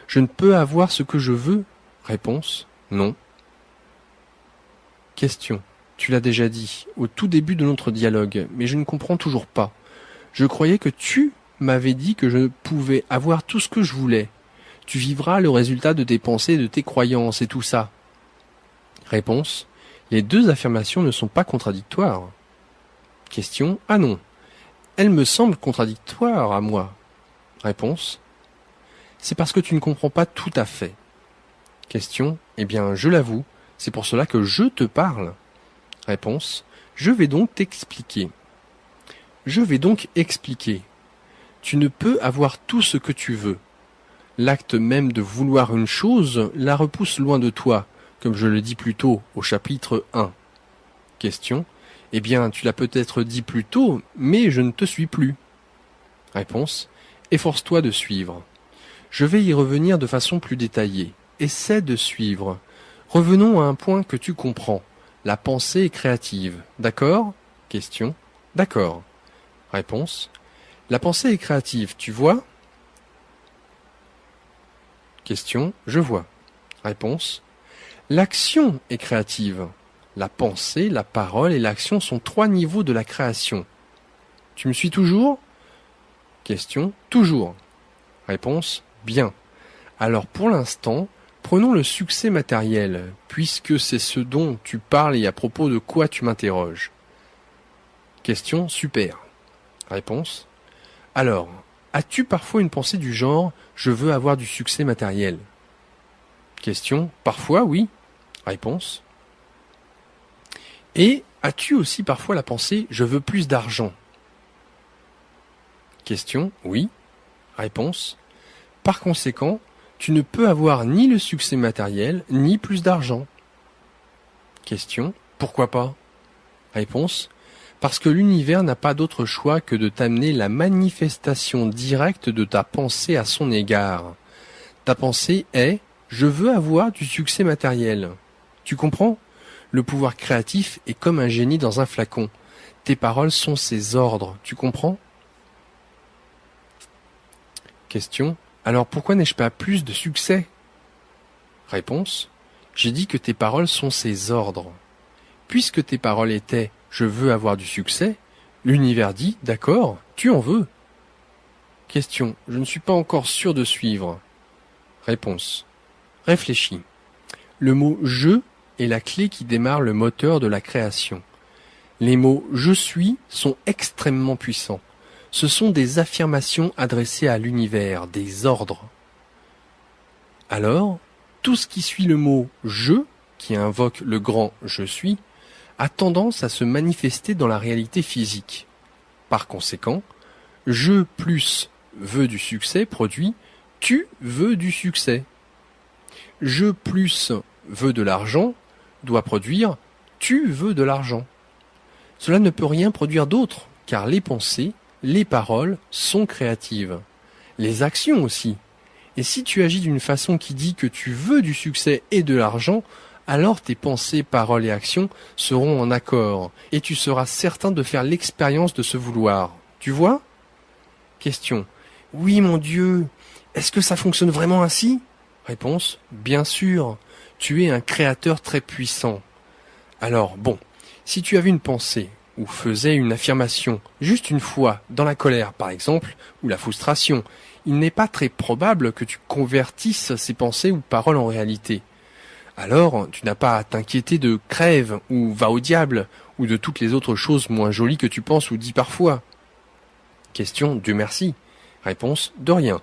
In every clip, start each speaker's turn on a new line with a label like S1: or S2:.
S1: Je ne peux avoir ce que je veux? Réponse: non. Question: tu l'as déjà dit, au tout début de notre dialogue, mais je ne comprends toujours pas. Je croyais que tu m'avais dit que je pouvais avoir tout ce que je voulais. Tu vivras le résultat de tes pensées, de tes croyances et tout ça. Réponse: les deux affirmations ne sont pas contradictoires. Question: ah non, elles me semblent contradictoires à moi. Réponse: c'est parce que tu ne comprends pas tout à fait. Question: eh bien, je l'avoue, c'est pour cela que je te parle. Réponse: je vais donc t'expliquer. Je vais donc expliquer. Tu ne peux avoir tout ce que tu veux. L'acte même de vouloir une chose la repousse loin de toi, comme je le dis plus tôt au chapitre 1. Question: eh bien, tu l'as peut-être dit plus tôt, mais je ne te suis plus. Réponse: efforce-toi de suivre. Je vais y revenir de façon plus détaillée. Essaie de suivre. Revenons à un point que tu comprends. La pensée est créative. D'accord? Question: d'accord. Réponse: la pensée est créative, tu vois? Question: je vois. Réponse: l'action est créative. La pensée, la parole et l'action sont 3 niveaux de la création. Tu me suis toujours? Question: toujours. Réponse: bien. Alors pour l'instant, prenons le succès matériel, puisque c'est ce dont tu parles et à propos de quoi tu m'interroges. Question: super. Réponse: alors, as-tu parfois une pensée du genre « je veux avoir du succès matériel » Question: parfois, oui. Réponse: et as-tu aussi parfois la pensée « je veux plus d'argent » Question: oui. Réponse: par conséquent, tu ne peux avoir ni le succès matériel, ni plus d'argent. Question: pourquoi pas? Réponse: parce que l'univers n'a pas d'autre choix que de t'amener la manifestation directe de ta pensée à son égard. Ta pensée est « je veux avoir du succès matériel ». Tu comprends? Le pouvoir créatif est comme un génie dans un flacon. Tes paroles sont ses ordres, tu comprends? Question: alors pourquoi n'ai-je pas plus de succès? Réponse: j'ai dit que tes paroles sont ses ordres. Puisque tes paroles étaient « je veux avoir du succès », l'univers dit « d'accord, tu en veux ». Question: je ne suis pas encore sûr de suivre. Réponse: réfléchis. Le mot « je » est la clé qui démarre le moteur de la création. Les mots « je suis » sont extrêmement puissants. Ce sont des affirmations adressées à l'univers, des ordres. Alors, tout ce qui suit le mot « je », qui invoque le grand « je suis », a tendance à se manifester dans la réalité physique. Par conséquent, je plus veux du succès produit tu veux du succès. Je plus veux de l'argent doit produire tu veux de l'argent. Cela ne peut rien produire d'autre, car les pensées, les paroles sont créatives. Les actions aussi. Et si tu agis d'une façon qui dit que tu veux du succès et de l'argent, alors tes pensées, paroles et actions seront en accord, et tu seras certain de faire l'expérience de ce vouloir. Tu vois? Question: oui, mon Dieu, est-ce que ça fonctionne vraiment ainsi? Réponse: bien sûr, tu es un créateur très puissant. Alors, bon, si tu avais une pensée, ou faisais une affirmation, juste une fois, dans la colère par exemple, ou la frustration, il n'est pas très probable que tu convertisses ces pensées ou paroles en réalité. Alors, tu n'as pas à t'inquiéter de crève ou va au diable ou de toutes les autres choses moins jolies que tu penses ou dis parfois. Question: Dieu merci. Réponse: de rien.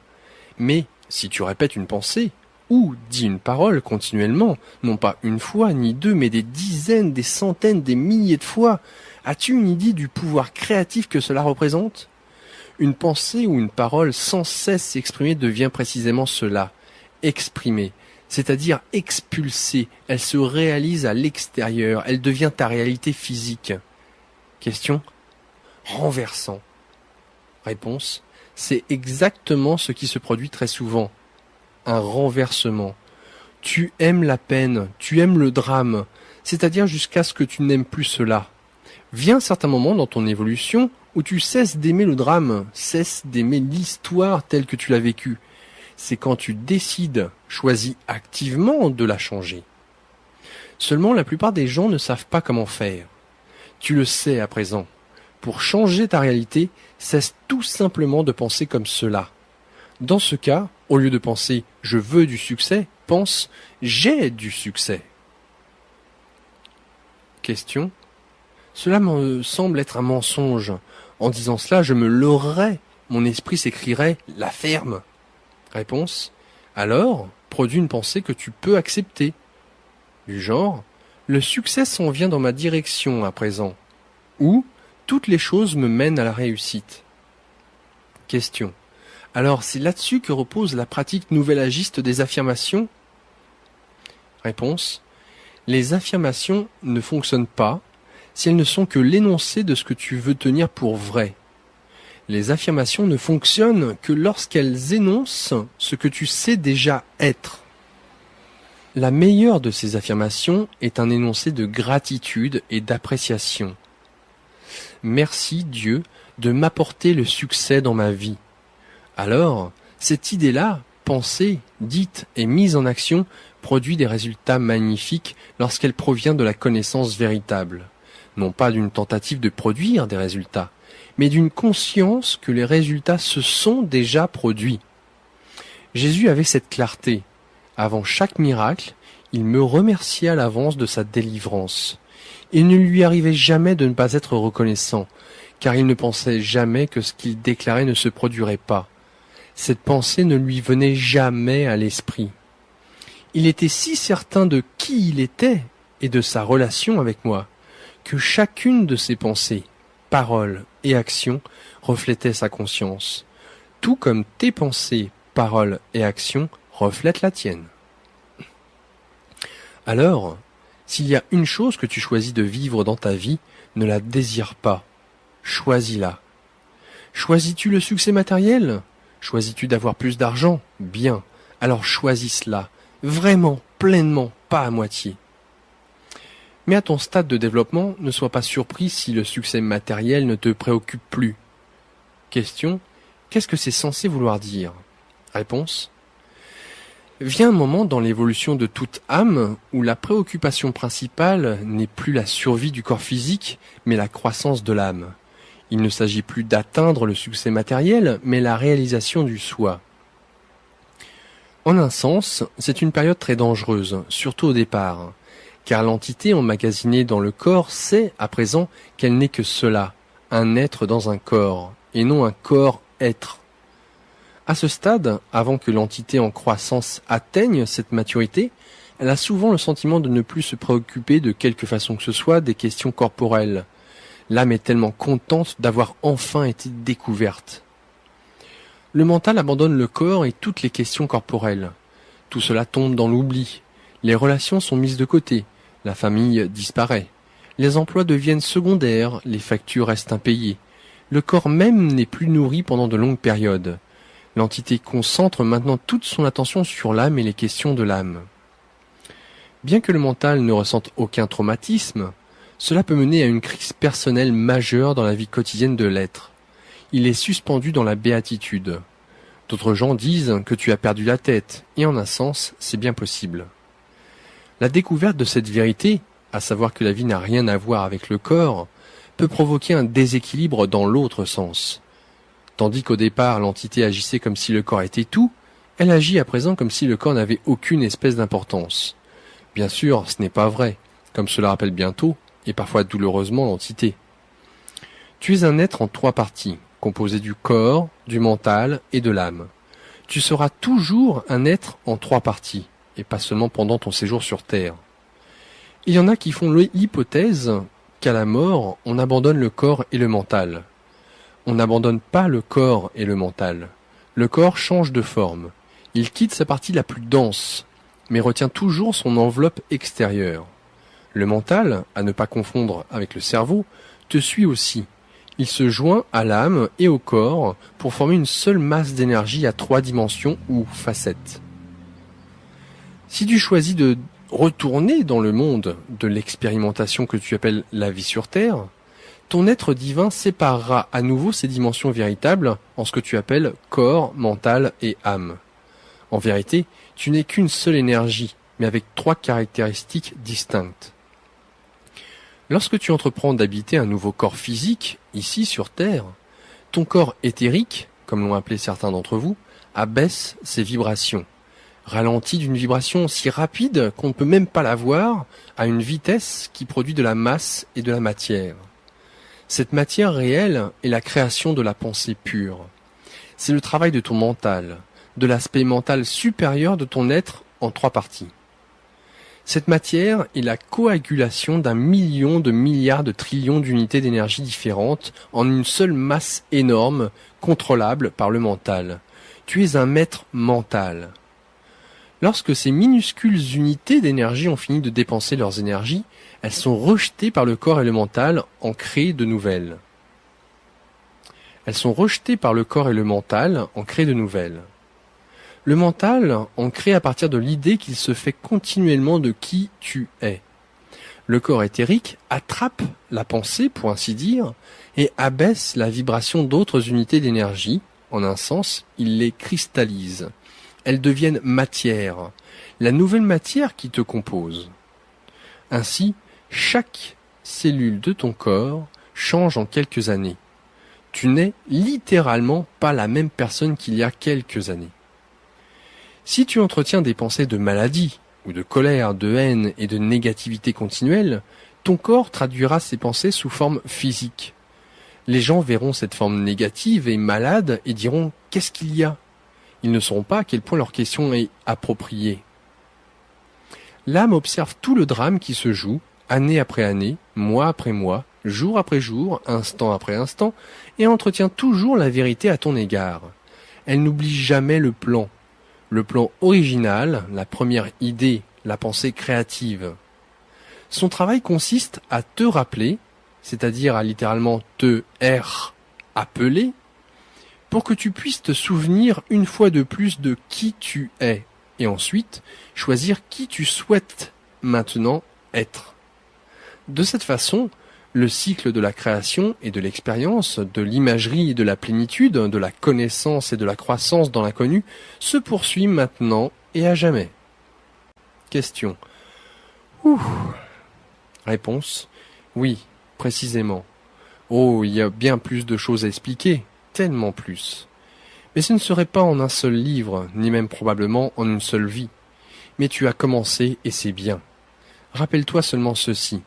S1: Mais si tu répètes une pensée ou dis une parole continuellement, non pas une fois ni deux, mais des dizaines, des centaines, des milliers de fois, as-tu une idée du pouvoir créatif que cela représente? Une pensée ou une parole sans cesse exprimée devient précisément cela, exprimer. C'est-à-dire expulsée, elle se réalise à l'extérieur, elle devient ta réalité physique. Question: renversant. Réponse: c'est exactement ce qui se produit très souvent. Un renversement. Tu aimes la peine, tu aimes le drame, c'est-à-dire jusqu'à ce que tu n'aimes plus cela. Vient un certain moment dans ton évolution où tu cesses d'aimer le drame, cesses d'aimer l'histoire telle que tu l'as vécue. c'est quand tu décides, choisis activement de la changer. Seulement, la plupart des gens ne savent pas comment faire. Tu le sais à présent. Pour changer ta réalité, cesse tout simplement de penser comme cela. Dans ce cas, au lieu de penser « je veux du succès », pense « j'ai du succès ». Question. Cela me semble être un mensonge. En disant cela, je me leurrais. Mon esprit s'écrierait « la ferme ». Réponse. Alors, produis une pensée que tu peux accepter. Du genre, le succès s'en vient dans ma direction à présent. Ou, toutes les choses me mènent à la réussite. Question. Alors, c'est là-dessus que repose la pratique nouvelagiste des affirmations? Réponse. Les affirmations ne fonctionnent pas si elles ne sont que l'énoncé de ce que tu veux tenir pour vrai. Les affirmations ne fonctionnent que lorsqu'elles énoncent ce que tu sais déjà être. La meilleure de ces affirmations est un énoncé de gratitude et d'appréciation. Merci Dieu de m'apporter le succès dans ma vie. Alors, cette idée-là, pensée, dite et mise en action, produit des résultats magnifiques lorsqu'elle provient de la connaissance véritable. Non pas d'une tentative de produire des résultats, mais d'une conscience que les résultats se sont déjà produits. Jésus avait cette clarté. Avant chaque miracle, il me remerciait à l'avance de sa délivrance. Il ne lui arrivait jamais de ne pas être reconnaissant, car il ne pensait jamais que ce qu'il déclarait ne se produirait pas. Cette pensée ne lui venait jamais à l'esprit. Il était si certain de qui il était et de sa relation avec moi, que chacune de ses pensées, paroles et actions reflétait sa conscience, tout comme tes pensées, paroles et actions reflètent la tienne. Alors, s'il y a une chose que tu choisis de vivre dans ta vie, ne la désire pas, choisis-la. Choisis-tu le succès matériel? Choisis-tu d'avoir plus d'argent? Bien, alors choisis cela, vraiment, pleinement, pas à moitié. Mais à ton stade de développement, ne sois pas surpris si le succès matériel ne te préoccupe plus. Question. Qu'est-ce que c'est censé vouloir dire? Réponse. Vient un moment dans l'évolution de toute âme où la préoccupation principale n'est plus la survie du corps physique, mais la croissance de l'âme. Il ne s'agit plus d'atteindre le succès matériel, mais la réalisation du soi. En un sens, c'est une période très dangereuse, surtout au départ. Car l'entité emmagasinée dans le corps sait à présent qu'elle n'est que cela, un être dans un corps, et non un corps-être. À ce stade, avant que l'entité en croissance atteigne cette maturité, elle a souvent le sentiment de ne plus se préoccuper de quelque façon que ce soit des questions corporelles. L'âme est tellement contente d'avoir enfin été découverte. Le mental abandonne le corps et toutes les questions corporelles. Tout cela tombe dans l'oubli. Les relations sont mises de côté. La famille disparaît. Les emplois deviennent secondaires, les factures restent impayées. Le corps même n'est plus nourri pendant de longues périodes. L'entité concentre maintenant toute son attention sur l'âme et les questions de l'âme. Bien que le mental ne ressente aucun traumatisme, cela peut mener à une crise personnelle majeure dans la vie quotidienne de l'être. Il est suspendu dans la béatitude. D'autres gens disent que tu as perdu la tête, et en un sens, c'est bien possible. La découverte de cette vérité, à savoir que la vie n'a rien à voir avec le corps, peut provoquer un déséquilibre dans l'autre sens. Tandis qu'au départ l'entité agissait comme si le corps était tout, elle agit à présent comme si le corps n'avait aucune espèce d'importance. Bien sûr, ce n'est pas vrai, comme cela rappelle bientôt, et parfois douloureusement l'entité. Tu es un être en 3 parties, composé du corps, du mental et de l'âme. Tu seras toujours un être en 3 parties. Et pas seulement pendant ton séjour sur Terre. Il y en a qui font l'hypothèse qu'à la mort, on abandonne le corps et le mental. On n'abandonne pas le corps et le mental. Le corps change de forme. Il quitte sa partie la plus dense, mais retient toujours son enveloppe extérieure. Le mental, à ne pas confondre avec le cerveau, te suit aussi. Il se joint à l'âme et au corps pour former une seule masse d'énergie à 3 dimensions ou facettes. Si tu choisis de retourner dans le monde de l'expérimentation que tu appelles la vie sur Terre, ton être divin séparera à nouveau ces dimensions véritables en ce que tu appelles corps, mental et âme. En vérité, tu n'es qu'une seule énergie, mais avec 3 caractéristiques distinctes. Lorsque tu entreprends d'habiter un nouveau corps physique, ici sur Terre, ton corps éthérique, comme l'ont appelé certains d'entre vous, abaisse ses vibrations, ralentit d'une vibration si rapide qu'on ne peut même pas la voir, à une vitesse qui produit de la masse et de la matière. Cette matière réelle est la création de la pensée pure. C'est le travail de ton mental, de l'aspect mental supérieur de ton être en 3 parties. Cette matière est la coagulation d'un million de milliards de trillions d'unités d'énergie différentes en une seule masse énorme, contrôlable par le mental. Tu es un maître mental. Lorsque ces minuscules unités d'énergie ont fini de dépenser leurs énergies, elles sont rejetées par le corps et le mental en créent de nouvelles. Le mental en crée à partir de l'idée qu'il se fait continuellement de qui tu es. Le corps éthérique attrape la pensée, pour ainsi dire, et abaisse la vibration d'autres unités d'énergie. En un sens, il les cristallise. Elles deviennent matière, la nouvelle matière qui te compose. Ainsi, chaque cellule de ton corps change en quelques années. Tu n'es littéralement pas la même personne qu'il y a quelques années. Si tu entretiens des pensées de maladie, ou de colère, de haine et de négativité continuelle, ton corps traduira ces pensées sous forme physique. Les gens verront cette forme négative et malade et diront « qu'est-ce qu'il y a ?» Ils ne sauront pas à quel point leur question est appropriée. L'âme observe tout le drame qui se joue, année après année, mois après mois, jour après jour, instant après instant, et entretient toujours la vérité à ton égard. Elle n'oublie jamais le plan original, la première idée, la pensée créative. Son travail consiste à te rappeler, c'est-à-dire à littéralement te appeler, pour que tu puisses te souvenir une fois de plus de qui tu es, et ensuite choisir qui tu souhaites maintenant être. De cette façon, le cycle de la création et de l'expérience, de l'imagerie et de la plénitude, de la connaissance et de la croissance dans l'inconnu, se poursuit maintenant et à jamais. Question. Réponse. Oui, précisément. Oh, il y a bien plus de choses à expliquer, tellement plus. Mais ce ne serait pas en un seul livre, ni même probablement en une seule vie. Mais tu as commencé et c'est bien. Rappelle-toi seulement ceci.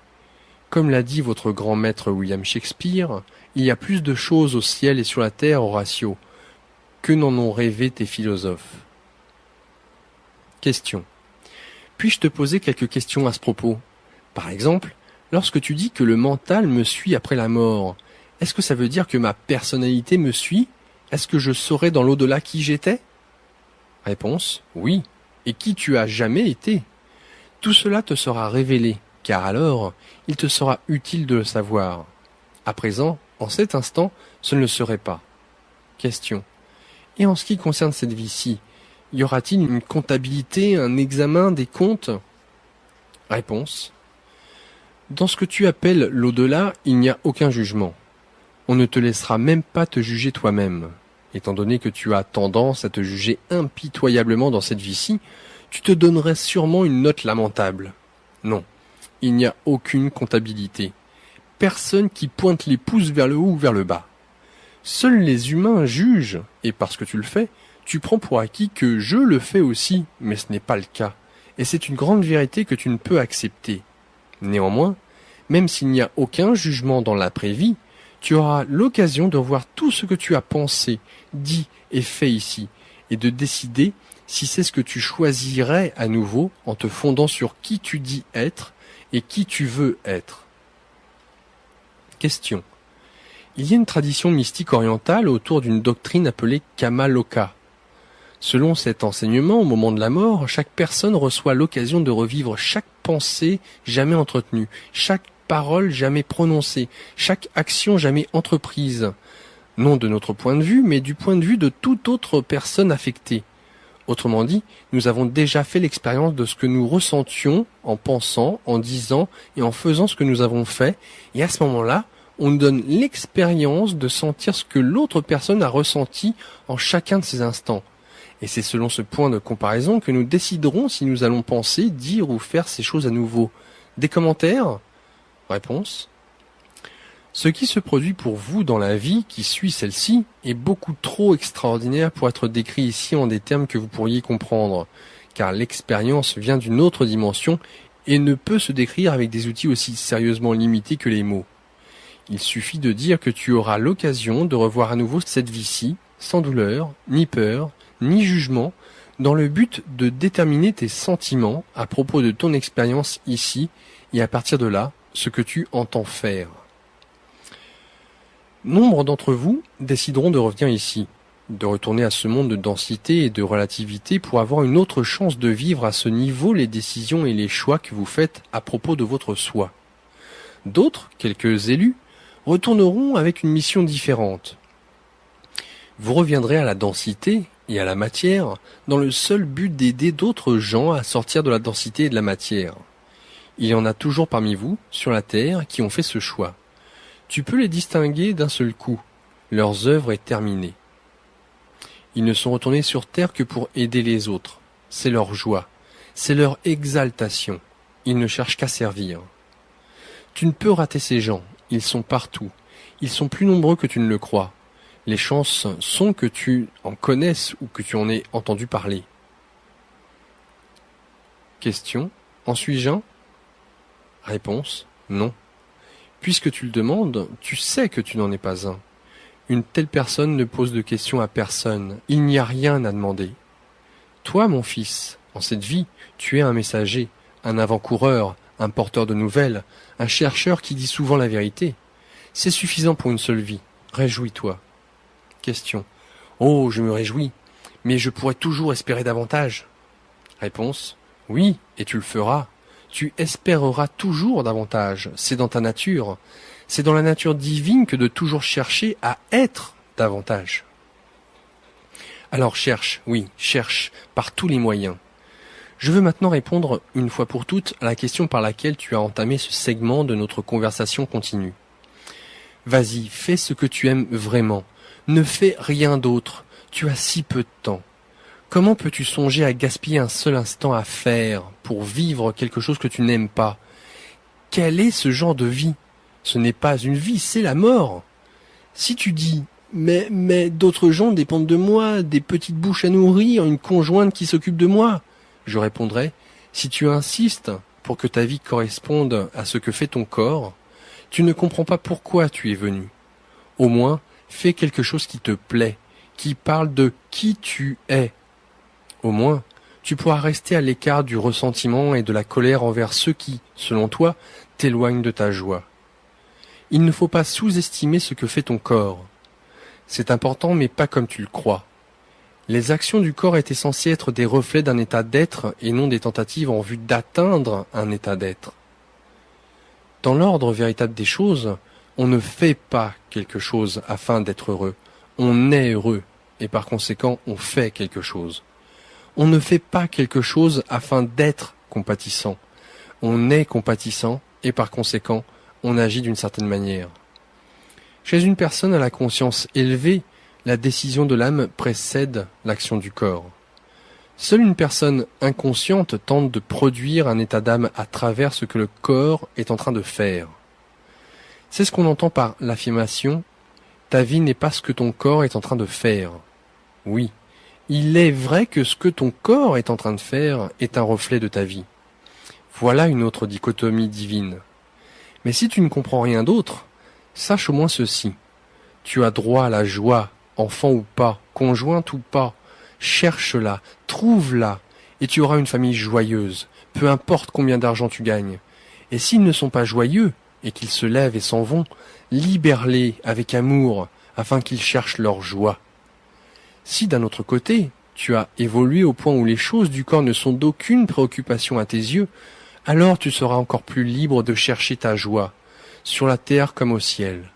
S1: Comme l'a dit votre grand maître William Shakespeare, il y a plus de choses au ciel et sur la terre, Horatio, que n'en ont rêvé tes philosophes. Question. Puis-je te poser quelques questions à ce propos? Par exemple, lorsque tu dis que le mental me suit après la mort, est-ce que ça veut dire que ma personnalité me suit? Est-ce que je saurai dans l'au-delà qui j'étais? Réponse. Oui. Et qui tu as jamais été? Tout cela te sera révélé, car alors, il te sera utile de le savoir. À présent, en cet instant, ce ne le serait pas. Question. Et en ce qui concerne cette vie-ci, y aura-t-il une comptabilité, un examen des comptes? Réponse. Dans ce que tu appelles l'au-delà, il n'y a aucun jugement. On ne te laissera même pas te juger toi-même. Étant donné que tu as tendance à te juger impitoyablement dans cette vie-ci, tu te donnerais sûrement une note lamentable. Non. Il n'y a aucune comptabilité. Personne qui pointe les pouces vers le haut ou vers le bas. Seuls les humains jugent, et parce que tu le fais, tu prends pour acquis que je le fais aussi, mais ce n'est pas le cas. Et c'est une grande vérité que tu ne peux accepter. Néanmoins, même s'il n'y a aucun jugement dans l'après-vie, tu auras l'occasion de voir tout ce que tu as pensé, dit et fait ici, et de décider si c'est ce que tu choisirais à nouveau en te fondant sur qui tu dis être et qui tu veux être. Question. Il y a une tradition mystique orientale autour d'une doctrine appelée Kamaloka. Selon cet enseignement, au moment de la mort, chaque personne reçoit l'occasion de revivre chaque pensée jamais entretenue, chaque parole jamais prononcée, chaque action jamais entreprise. Non de notre point de vue, mais du point de vue de toute autre personne affectée. Autrement dit, nous avons déjà fait l'expérience de ce que nous ressentions en pensant, en disant et en faisant ce que nous avons fait, et à ce moment-là, on nous donne l'expérience de sentir ce que l'autre personne a ressenti en chacun de ces instants. Et c'est selon ce point de comparaison que nous déciderons si nous allons penser, dire ou faire ces choses à nouveau. Des commentaires? Réponse. Ce qui se produit pour vous dans la vie qui suit celle-ci est beaucoup trop extraordinaire pour être décrit ici en des termes que vous pourriez comprendre, car l'expérience vient d'une autre dimension et ne peut se décrire avec des outils aussi sérieusement limités que les mots. Il suffit de dire que tu auras l'occasion de revoir à nouveau cette vie-ci, sans douleur, ni peur, ni jugement, dans le but de déterminer tes sentiments à propos de ton expérience ici, et à partir de là, ce que tu entends faire. Nombre d'entre vous décideront de revenir ici, de retourner à ce monde de densité et de relativité pour avoir une autre chance de vivre à ce niveau les décisions et les choix que vous faites à propos de votre soi. D'autres, quelques élus, retourneront avec une mission différente. Vous reviendrez à la densité et à la matière dans le seul but d'aider d'autres gens à sortir de la densité et de la matière. Il y en a toujours parmi vous, sur la Terre, qui ont fait ce choix. Tu peux les distinguer d'un seul coup. Leurs œuvres est terminée. Ils ne sont retournés sur terre que pour aider les autres. C'est leur joie. C'est leur exaltation. Ils ne cherchent qu'à servir. Tu ne peux rater ces gens. Ils sont partout. Ils sont plus nombreux que tu ne le crois. Les chances sont que tu en connaisses ou que tu en aies entendu parler. Question. En suis-je un? Réponse. Non. Puisque tu le demandes, tu sais que tu n'en es pas un. Une telle personne ne pose de questions à personne. Il n'y a rien à demander. Toi, mon fils, en cette vie, tu es un messager, un avant-coureur, un porteur de nouvelles, un chercheur qui dit souvent la vérité. C'est suffisant pour une seule vie. Réjouis-toi. Question. Oh, je me réjouis, mais je pourrais toujours espérer davantage. Réponse. Oui, et tu le feras. Tu espéreras toujours davantage, c'est dans ta nature. C'est dans la nature divine que de toujours chercher à être davantage. Alors cherche, oui, cherche, par tous les moyens. Je veux maintenant répondre, une fois pour toutes, à la question par laquelle tu as entamé ce segment de notre conversation continue. Vas-y, fais ce que tu aimes vraiment. Ne fais rien d'autre. Tu as si peu de temps. Comment peux-tu songer à gaspiller un seul instant à faire pour vivre quelque chose que tu n'aimes pas? Quel est ce genre de vie? Ce n'est pas une vie, c'est la mort. Si tu dis « mais d'autres gens dépendent de moi, des petites bouches à nourrir, une conjointe qui s'occupe de moi », je répondrai « si tu insistes pour que ta vie corresponde à ce que fait ton corps, tu ne comprends pas pourquoi tu es venu. Au moins, fais quelque chose qui te plaît, qui parle de qui tu es. Au moins, tu pourras rester à l'écart du ressentiment et de la colère envers ceux qui, selon toi, t'éloignent de ta joie. Il ne faut pas sous-estimer ce que fait ton corps. C'est important, mais pas comme tu le crois. Les actions du corps étaient censées être des reflets d'un état d'être et non des tentatives en vue d'atteindre un état d'être. Dans l'ordre véritable des choses, on ne fait pas quelque chose afin d'être heureux. On est heureux, et par conséquent, on fait quelque chose. On ne fait pas quelque chose afin d'être compatissant. On est compatissant et par conséquent, on agit d'une certaine manière. Chez une personne à la conscience élevée, la décision de l'âme précède l'action du corps. Seule une personne inconsciente tente de produire un état d'âme à travers ce que le corps est en train de faire. C'est ce qu'on entend par l'affirmation « ta vie n'est pas ce que ton corps est en train de faire ». Oui. Il est vrai que ce que ton corps est en train de faire est un reflet de ta vie. Voilà une autre dichotomie divine. Mais si tu ne comprends rien d'autre, sache au moins ceci. Tu as droit à la joie, enfant ou pas, conjointe ou pas. Cherche-la, trouve-la, et tu auras une famille joyeuse, peu importe combien d'argent tu gagnes. Et s'ils ne sont pas joyeux, et qu'ils se lèvent et s'en vont, libère-les avec amour, afin qu'ils cherchent leur joie. Si d'un autre côté, tu as évolué au point où les choses du corps ne sont d'aucune préoccupation à tes yeux, alors tu seras encore plus libre de chercher ta joie, sur la terre comme au ciel.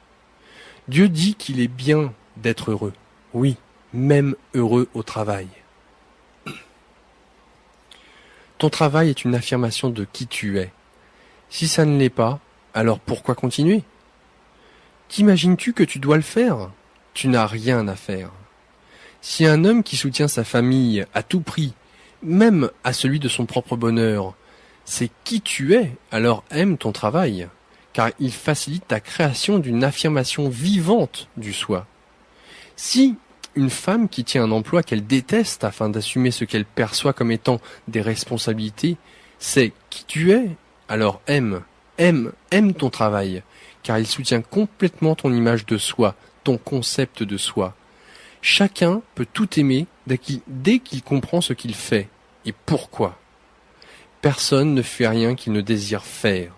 S1: Dieu dit qu'il est bien d'être heureux, oui, même heureux au travail. Ton travail est une affirmation de qui tu es. Si ça ne l'est pas, alors pourquoi continuer? T'imagines-tu que tu dois le faire? Tu n'as rien à faire. Si un homme qui soutient sa famille à tout prix, même à celui de son propre bonheur, c'est qui tu es, alors aime ton travail, car il facilite ta création d'une affirmation vivante du soi. Si une femme qui tient un emploi qu'elle déteste afin d'assumer ce qu'elle perçoit comme étant des responsabilités, c'est qui tu es, alors aime ton travail, car il soutient complètement ton image de soi, ton concept de soi. Chacun peut tout aimer dès qu'il comprend ce qu'il fait et pourquoi. Personne ne fait rien qu'il ne désire faire.